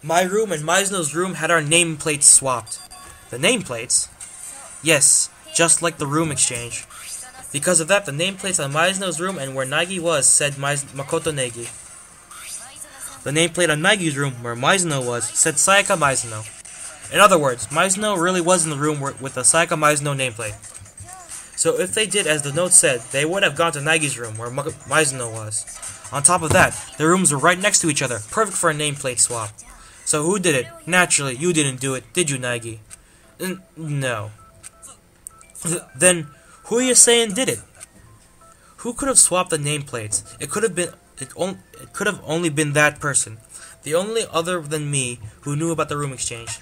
My room and Maizono's room had our nameplates swapped. The nameplates? Yes, just like the room exchange. Because of that, the nameplates on Maizono's room and where Nagi was said Makoto Negi. The nameplate on Nagi's room, where Maizono was, said Sayaka Maizono. In other words, Maizono really was in the room with the Sayaka Maizono nameplate. So if they did as the note said, they would have gone to Nagi's room, where Maizono was. On top of that, their rooms were right next to each other, perfect for a nameplate swap. So who did it? Naturally, you didn't do it, did you, Nagi? No. Then, who are you saying did it? Who could have swapped the nameplates? It could have only been that person. The only other than me who knew about the room exchange.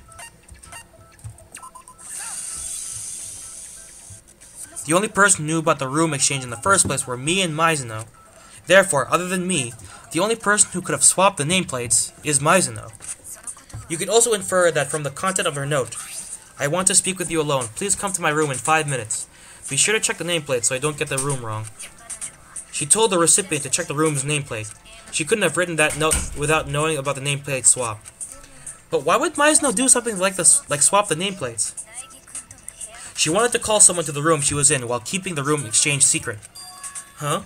The only person who knew about the room exchange in the first place were me and Maizono. Therefore, other than me, the only person who could have swapped the nameplates is Maizono. You can also infer that from the content of her note. I want to speak with you alone. Please come to my room in 5 minutes. Be sure to check the nameplate so I don't get the room wrong. She told the recipient to check the room's nameplate. She couldn't have written that note without knowing about the nameplate swap. But why would Maizono do something like this, like swap the nameplates? She wanted to call someone to the room she was in while keeping the room exchange secret. Huh?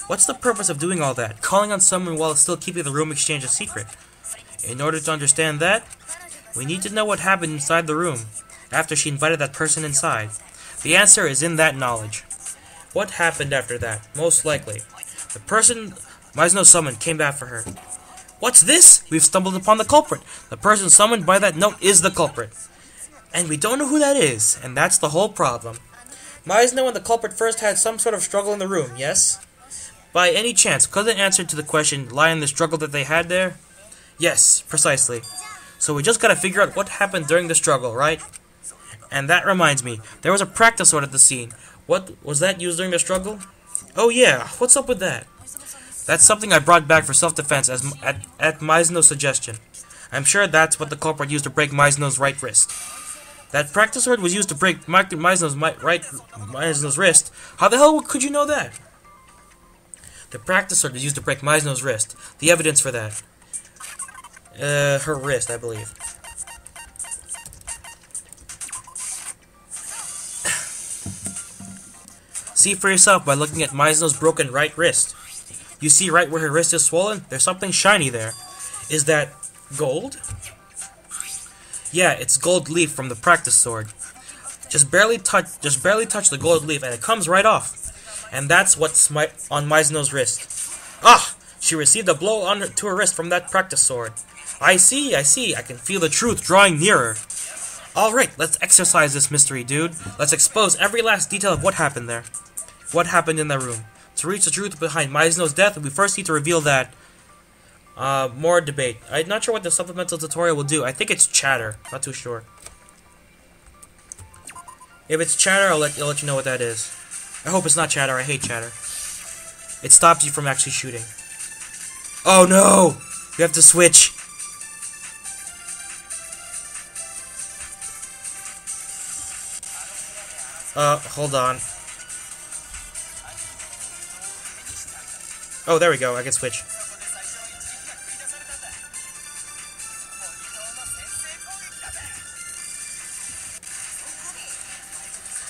What's the purpose of doing all that? Calling on someone while still keeping the room exchange a secret? In order to understand that, we need to know what happened inside the room, after she invited that person inside. The answer is in that knowledge. What happened after that? Most likely, the person Maizono summoned came back for her. What's this? We've stumbled upon the culprit. The person summoned by that note is the culprit. And we don't know who that is, and that's the whole problem. Maizono and the culprit first had some sort of struggle in the room, yes? By any chance, could the answer to the question lie in the struggle that they had there? Yes, precisely. So we just gotta figure out what happened during the struggle, right? And that reminds me, there was a practice sword at the scene. What was that used during the struggle? Oh yeah, what's up with that? That's something I brought back for self-defense at Maizono's suggestion. I'm sure that's what the culprit used to break Maizono's right wrist. That practice sword was used to break Maizono's wrist. How the hell could you know that? The practice sword was used to break Maizono's wrist. The evidence for that. Her wrist, I believe. See for yourself by looking at Maizono's broken right wrist. You see right where her wrist is swollen? There's something shiny there. Is that gold? Yeah, it's gold leaf from the practice sword. Just barely touch the gold leaf and it comes right off. And that's what's on Maizono's wrist. Ah! She received a blow to her wrist from that practice sword. I see. I can feel the truth drawing nearer. Alright, let's exercise this mystery, dude. Let's expose every last detail of what happened there. What happened in that room. To reach the truth behind Maizono's death, we first need to reveal that. More debate. I'm not sure what the supplemental tutorial will do. I think it's chatter. Not too sure. If it's chatter, I'll let you know what that is. I hope it's not chatter. I hate chatter. It stops you from actually shooting. Oh no! You have to switch. Hold on. Oh, there we go. I can switch.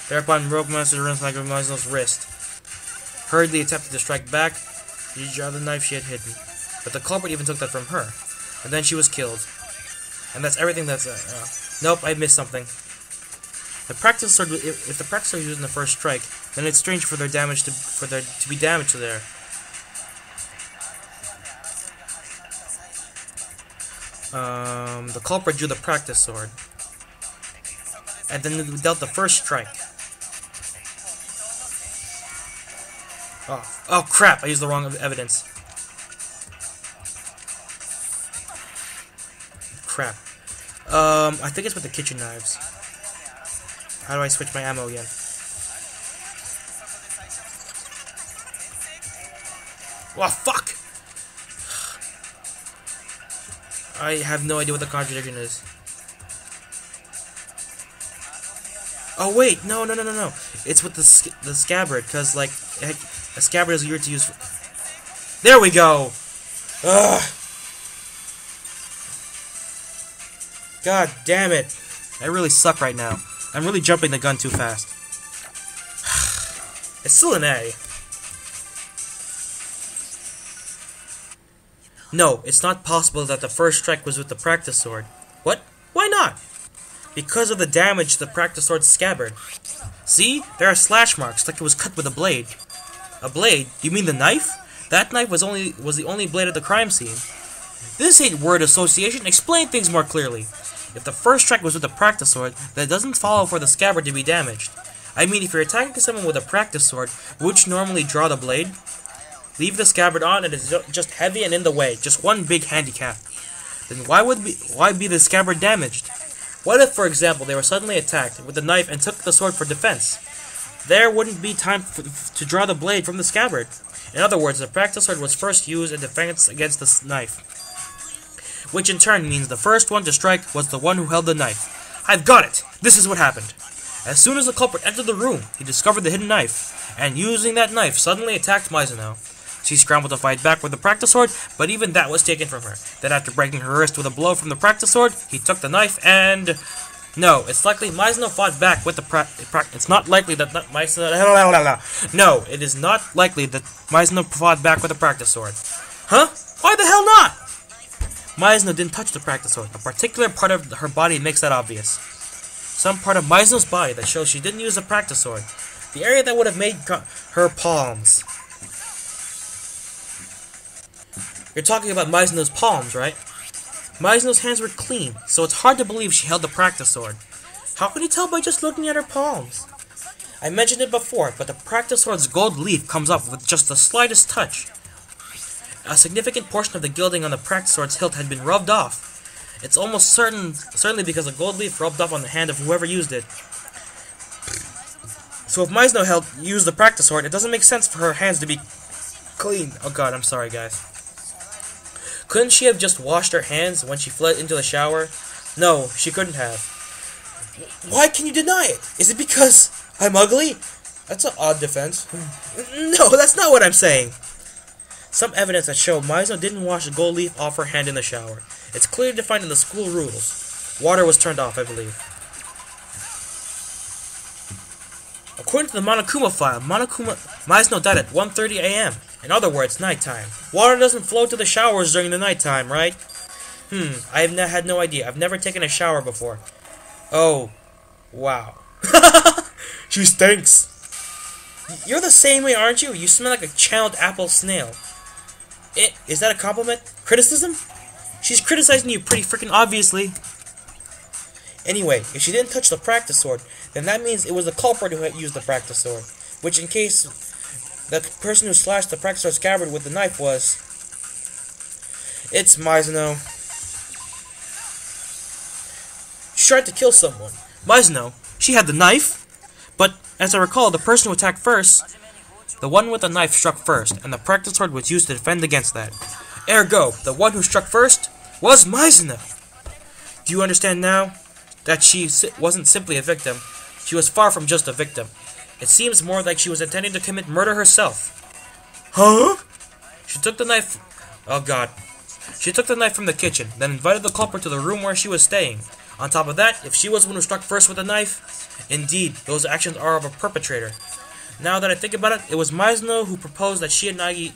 Thereupon, Rogue Monster runs like Maizono's wrist. Hurriedly attempted to strike back. She drew the knife she had hidden. But the culprit even took that from her. And then she was killed. And that's everything that's... Nope, I missed something. The practice sword, if the practice sword was used in the first strike, then it's strange for their damage to be damaged there. The culprit drew the practice sword. And then dealt the first strike. Oh crap, I used the wrong evidence. Crap. I think it's with the kitchen knives. How do I switch my ammo again? Oh, fuck! I have no idea what the contradiction is. Oh wait, no. It's with the scabbard, because like a scabbard is weird to use. There we go. Ugh. God damn it. I really suck right now. I'm really jumping the gun too fast. It's still an A. No, it's not possible that the first strike was with the practice sword. What? Why not? Because of the damage to the practice sword's scabbard. See? There are slash marks, like it was cut with a blade. A blade? You mean the knife? That knife was the only blade at the crime scene. This ain't word association. Explain things more clearly. If the first strike was with a practice sword, then it doesn't follow for the scabbard to be damaged. I mean, if you're attacking someone with a practice sword, would you normally draw the blade? Leave the scabbard on and it's just heavy and in the way. Just one big handicap. Then why be the scabbard damaged? What if, for example, they were suddenly attacked with a knife and took the sword for defense? There wouldn't be time to draw the blade from the scabbard. In other words, the practice sword was first used in defense against the knife. Which in turn means the first one to strike was the one who held the knife. I've got it! This is what happened. As soon as the culprit entered the room, he discovered the hidden knife, and using that knife, suddenly attacked Maizono. She scrambled to fight back with the practice sword, but even that was taken from her. Then after breaking her wrist with a blow from the practice sword, he took the knife and... No, it's likely Maizono fought back with the It's not likely that Maizono... No, it is not likely that Maizono fought back with the practice sword. Huh? Why the hell not? Maizono didn't touch the practice sword. A particular part of her body makes that obvious. Some part of Maizono's body that shows she didn't use the practice sword. The area that would have made her palms. You're talking about Maizono's palms, right? Maizono's hands were clean, so it's hard to believe she held the practice sword. How can you tell by just looking at her palms? I mentioned it before, but the practice sword's gold leaf comes up with just the slightest touch. A significant portion of the gilding on the practice sword's hilt had been rubbed off. It's almost certainly because the gold leaf rubbed off on the hand of whoever used it. So if Maizono used the practice sword, it doesn't make sense for her hands to be clean. Oh god, I'm sorry guys. Couldn't she have just washed her hands when she fled into the shower? No, she couldn't have. Why can you deny it? Is it because I'm ugly? That's an odd defense. No, that's not what I'm saying. Some evidence that showed Maizono didn't wash the gold leaf off her hand in the shower. It's clearly defined in the school rules. Water was turned off, I believe. According to the Monokuma file, Maizono died at 1:30 a.m. In other words, nighttime. Water doesn't flow to the showers during the nighttime, right? I have had no idea. I've never taken a shower before. Oh. Wow. She stinks. You're the same way, aren't you? You smell like a channeled apple snail. Is that a compliment? Criticism? She's criticizing you pretty freaking obviously. Anyway, if she didn't touch the practice sword, then that means it was the culprit who had used the practice sword. Which in case that person who slashed the practice sword scabbard with the knife was... It's Maizono. She tried to kill someone. Maizono? She had the knife? But, as I recall, the person who attacked first... The one with the knife struck first, and the practice sword was used to defend against that. Ergo, the one who struck first was Maizono. Do you understand now? That she wasn't simply a victim. She was far from just a victim. It seems more like she was intending to commit murder herself. Huh? She took the knife... Oh god. She took the knife from the kitchen, then invited the culprit to the room where she was staying. On top of that, if she was the one who struck first with the knife, indeed, those actions are of a perpetrator. Now that I think about it, it was Maizono who proposed that she and Nagi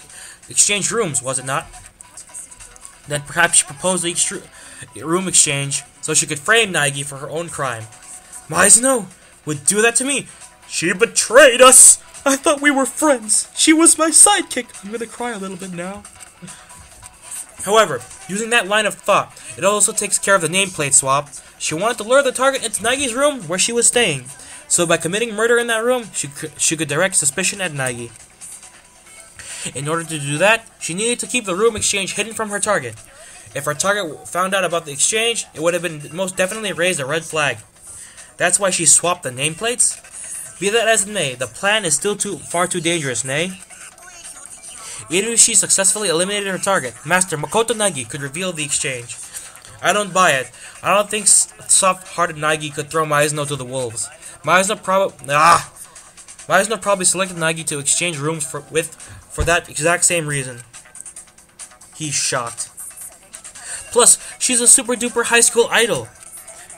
exchange rooms, was it not? Then perhaps she proposed the room exchange so she could frame Nagi for her own crime. Maizono would do that to me. She betrayed us. I thought we were friends. She was my sidekick. I'm gonna cry a little bit now. However, using that line of thought, it also takes care of the nameplate swap. She wanted to lure the target into Nagi's room where she was staying. So by committing murder in that room, she could direct suspicion at Nagi. In order to do that, she needed to keep the room exchange hidden from her target. If her target found out about the exchange, it would have been most definitely raised a red flag. That's why she swapped the nameplates. Be that as it may, the plan is still far too dangerous, nay? Even if she successfully eliminated her target, Master Makoto Nagi could reveal the exchange. I don't buy it. I don't think soft-hearted Nagi could throw Maizono to the wolves. Maizono probably selected Nagi to exchange rooms for that exact same reason. He's shocked. Plus, she's a super-duper high school idol.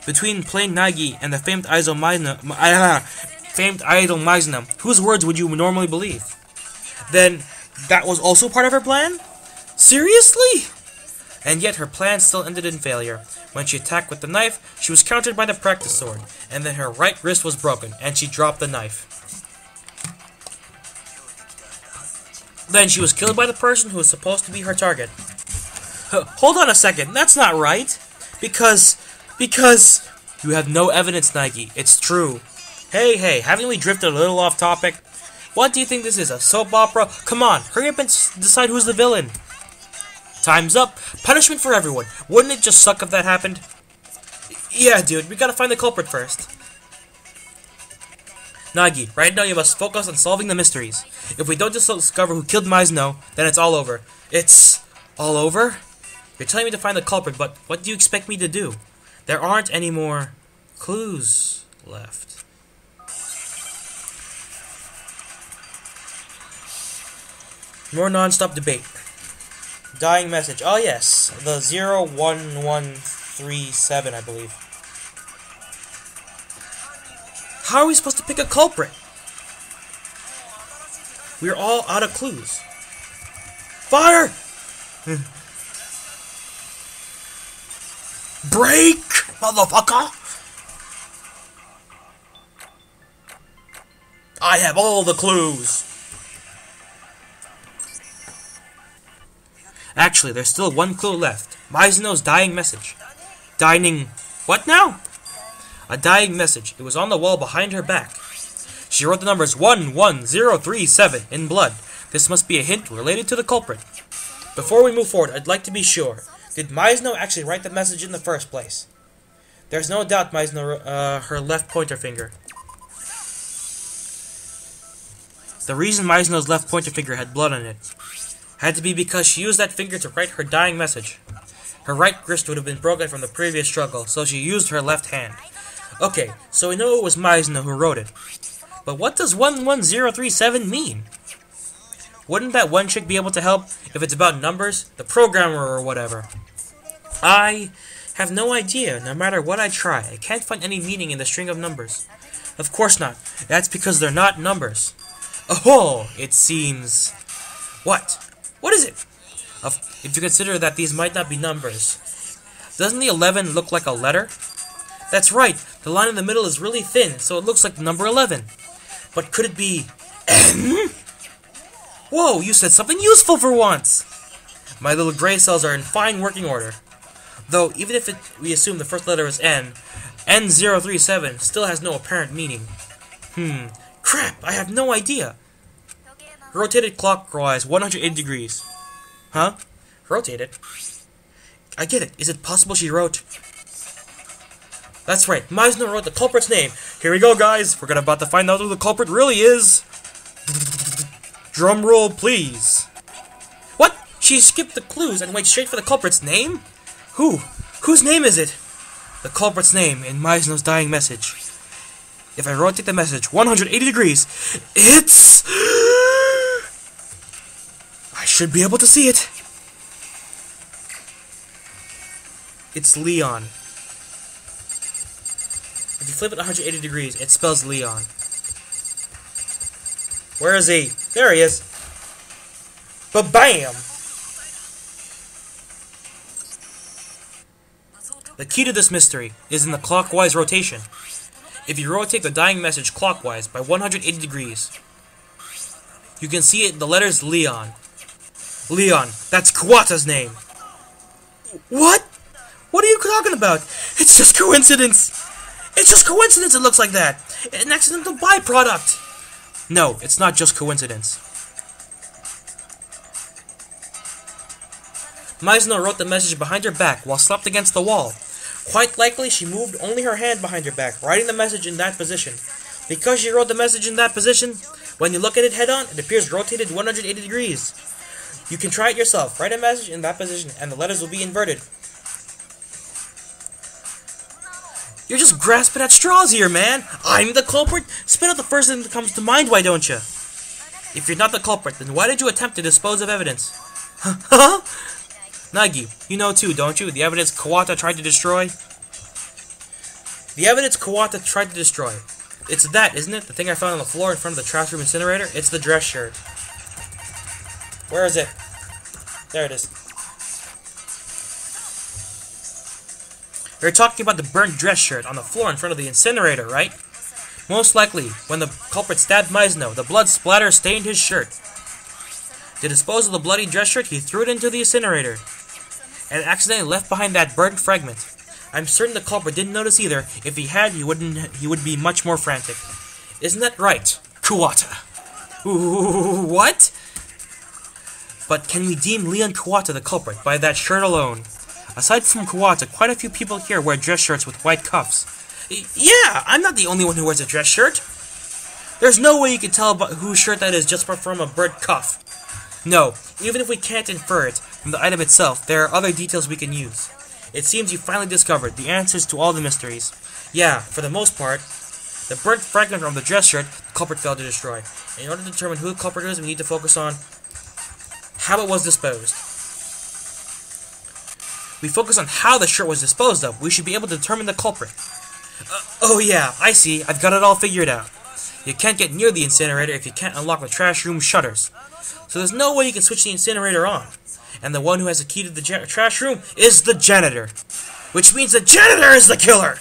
between plain Nagi and the famed idol Maizono, whose words would you normally believe? Then, that was also part of her plan? Seriously? And yet her plan still ended in failure. When she attacked with the knife, she was countered by the practice sword, and then her right wrist was broken, and she dropped the knife. Then she was killed by the person who was supposed to be her target. Hold on a second, that's not right. Because you have no evidence, Nagi. It's true. Hey, haven't we drifted a little off topic? What do you think this is, a soap opera? Come on, hurry up and decide who's the villain. Time's up. Punishment for everyone. Wouldn't it just suck if that happened? Yeah, dude, we gotta find the culprit first. Nagi, right now you must focus on solving the mysteries. If we don't discover who killed Maizono, then it's all over. It's all over? You're telling me to find the culprit, but what do you expect me to do? There aren't any more clues left. More non-stop debate. Dying message. Oh yes, the 01137, I believe. How are we supposed to pick a culprit? We're all out of clues. Fire! Break, motherfucker! I have all the clues. Actually, there's still one clue left. Maizono's dying message. Dying... what now? A dying message. It was on the wall behind her back. She wrote the numbers 11037 in blood. This must be a hint related to the culprit. Before we move forward, I'd like to be sure. Did Maizono actually write the message in the first place? There's no doubt Maizono, her left pointer finger. The reason Maizono's left pointer finger had blood on it had to be because she used that finger to write her dying message. Her right wrist would have been broken from the previous struggle, so she used her left hand. Okay, so we know it was Maizono who wrote it. But what does 11037 mean? Wouldn't that one chick be able to help if it's about numbers? The programmer or whatever. I have no idea. No matter what I try, I can't find any meaning in the string of numbers. Of course not. That's because they're not numbers. Oh, it seems... What? What is it? If you consider that these might not be numbers. Doesn't the 11 look like a letter? That's right. The line in the middle is really thin, so it looks like the number 11. But could it be N? Whoa, you said something useful for once! My little gray cells are in fine working order. Though, even if we assume the first letter is N, N037 still has no apparent meaning. Crap, I have no idea. Rotated clockwise 180 degrees. Huh? Rotated? I get it. Is it possible she wrote... That's right, Maizono wrote the culprit's name. Here we go, guys. We're about to find out who the culprit really is. Drum roll, please. What? She skipped the clues and went straight for the culprit's name? Who? Whose name is it? The culprit's name in Maizono's dying message. If I rotate the message 180 degrees, it's... I should be able to see it. It's Leon. If you flip it 180 degrees, it spells Leon. Where is he? There he is. Ba-bam! The key to this mystery is in the clockwise rotation. If you rotate the dying message clockwise by 180 degrees, you can see it in the letters Leon. Leon, that's Kawata's name. What? What are you talking about? It's just coincidence. It's just coincidence it looks like that. An accidental byproduct. No, it's not just coincidence. Maizono wrote the message behind her back while slapped against the wall. Quite likely she moved only her hand behind her back, writing the message in that position. Because she wrote the message in that position, when you look at it head-on, it appears rotated 180 degrees. You can try it yourself. Write a message in that position, and the letters will be inverted. You're just grasping at straws here, man. I'm the culprit? Spit out the first thing that comes to mind, why don't you? If you're not the culprit, then why did you attempt to dispose of evidence? Huh? Nagi, you know too, don't you? The evidence Kawata tried to destroy? The evidence Kawata tried to destroy. It's that, isn't it? The thing I found on the floor in front of the trash room incinerator? It's the dress shirt. Where is it? There it is. You're talking about the burnt dress shirt on the floor in front of the incinerator, right? Most likely, when the culprit stabbed Maizono, the blood splatter stained his shirt. To dispose of the bloody dress shirt, he threw it into the incinerator, and accidentally left behind that burnt fragment. I'm certain the culprit didn't notice either. If he had, he would be much more frantic. Isn't that right, Kawata? Ooh, what? But can we deem Leon Kawata the culprit by that shirt alone? Aside from Kawata, quite a few people here wear dress shirts with white cuffs. Yeah, I'm not the only one who wears a dress shirt. There's no way you can tell about whose shirt that is just from a burnt cuff. No, even if we can't infer it from the item itself, there are other details we can use. It seems you finally discovered the answers to all the mysteries. Yeah, for the most part. The burnt fragment from the dress shirt, the culprit failed to destroy. In order to determine who the culprit is, we need to focus on how it was disposed. We focus on how the shirt was disposed of. We should be able to determine the culprit. Oh yeah, I see. I've got it all figured out. You can't get near the incinerator if you can't unlock the trash room shutters. So there's no way you can switch the incinerator on. And the one who has the key to the trash room is the janitor. Which means the janitor is the killer!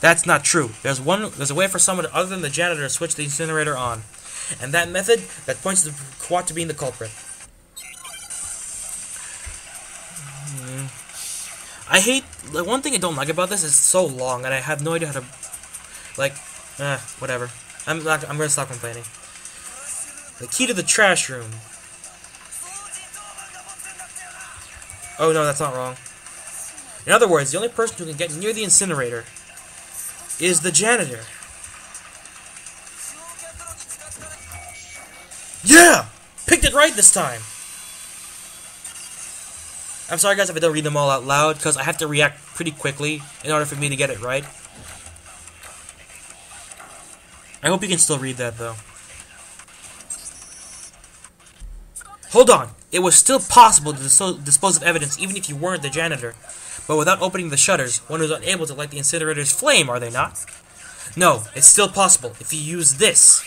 That's not true. There's a way for someone other than the janitor to switch the incinerator on. And that method, that points to Kawata being the culprit. I hate, one thing I don't like about this is it's so long, and I have no idea how to, whatever. I'm gonna stop complaining. The key to the trash room. Oh no, that's not wrong. In other words, the only person who can get near the incinerator is the janitor. Yeah! Picked it right this time! I'm sorry guys if I don't read them all out loud, because I have to react pretty quickly in order for me to get it right. I hope you can still read that, though. Hold on! It was still possible to dispose of evidence even if you weren't the janitor. But without opening the shutters, one is unable to light the incinerator's flame, are they not? No, it's still possible if you use this.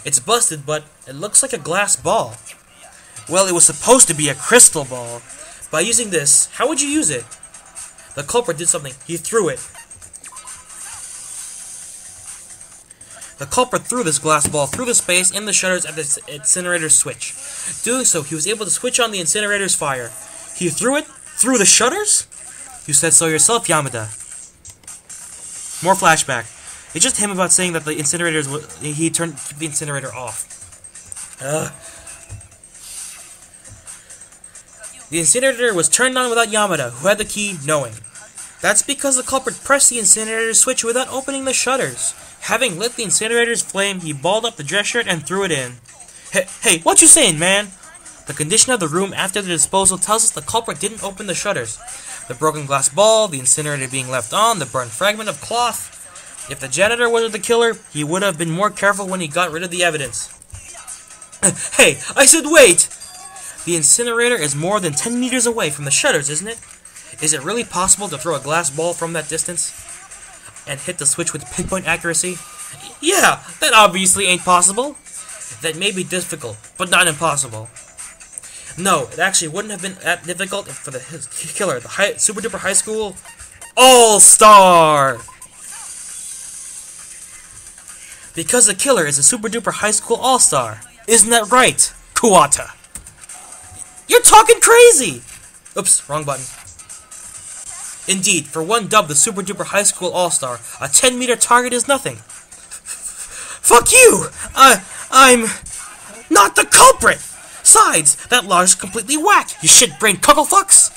It's busted, but it looks like a glass ball. Well, it was supposed to be a crystal ball. By using this, how would you use it? The culprit did something. He threw it. The culprit threw this glass ball through the space in the shutters at the incinerator's switch. Doing so, he was able to switch on the incinerator's fire. He threw it through the shutters? You said so yourself, Yamada. More flashback. It's just him about saying that the incinerators he turned the incinerator off. The incinerator was turned on without Yamada, who had the key, knowing. That's because the culprit pressed the incinerator switch without opening the shutters. Having lit the incinerator's flame, he balled up the dress shirt and threw it in. Hey, what you saying, man? The condition of the room after the disposal tells us the culprit didn't open the shutters. The broken glass ball, the incinerator being left on, the burnt fragment of cloth. If the janitor was the killer, he would have been more careful when he got rid of the evidence. Hey, I said wait! The incinerator is more than 10 meters away from the shutters, isn't it? Is it really possible to throw a glass ball from that distance and hit the switch with pinpoint accuracy? Yeah, that obviously ain't possible. That may be difficult, but not impossible. No, it actually wouldn't have been that difficult for the killer, the super duper high school all-star. Because the killer is a super duper high school all-star. Isn't that right, Kawata? You're talking crazy! Oops, wrong button. Indeed, for one dubbed the super duper high school all-star, a 10-meter target is nothing. Fuck you! I'm not the culprit! Besides, that logic's completely whack, you shit-brained cucklefucks!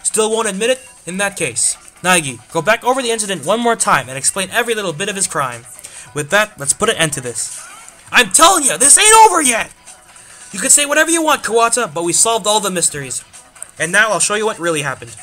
Still won't admit it? In that case, Naegi, go back over the incident one more time and explain every little bit of his crime. With that, let's put an end to this. I'm telling you, this ain't over yet! You can say whatever you want, Kawata, but we solved all the mysteries. And now I'll show you what really happened.